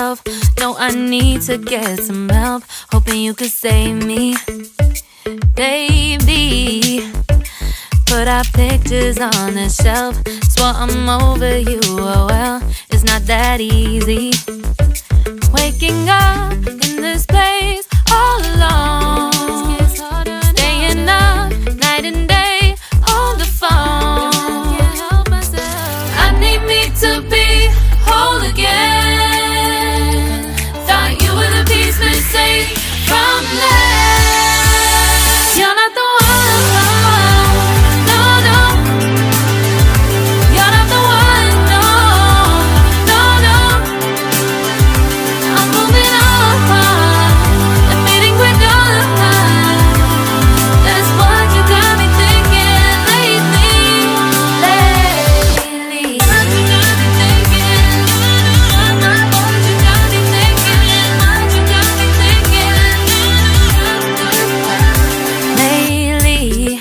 myself. No, I need to get some help. Hoping you could save me, baby. Put our pictures on the shelf. Swore I'm over you, oh well, it's not that easy. Waking up in this place all alone, staying up night and day on the phone. I need me to be whole again. Thought you were the piece missing from left. You're not the one, no, no. You're not the one, no, no, no. I'm moving on, admitting we're done. That's what you got me thinking lately. What you got me thinking. What you got me thinking. What you got me thinking. Lately,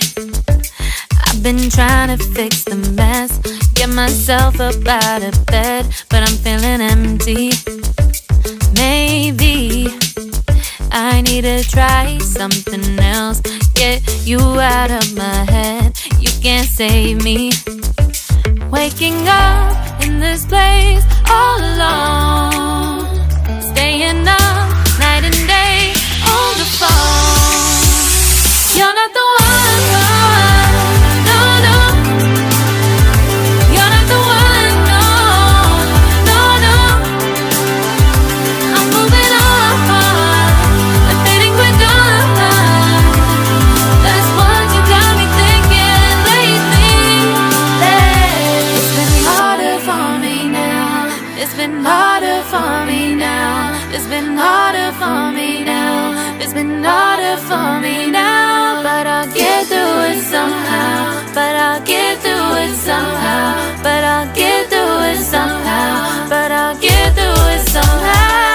I've been trying to fix the mess, get myself up out of bed, but I'm feeling empty. Maybe I need to try something else, get you out of my head. You can't save me. Waking up in this place all alone, staying up night and day on the phone. You're not the one, no, no. You're not the one, no, no, no. I'm moving on, admitting we're done. That's what you got me thinking lately. It's been harder for me now. It's been harder for me now. It's been harder for me now. It's been harder for me now. But I'll get through it somehow. But I'll get through it somehow. But I'll get through it somehow. But I'll get through it somehow.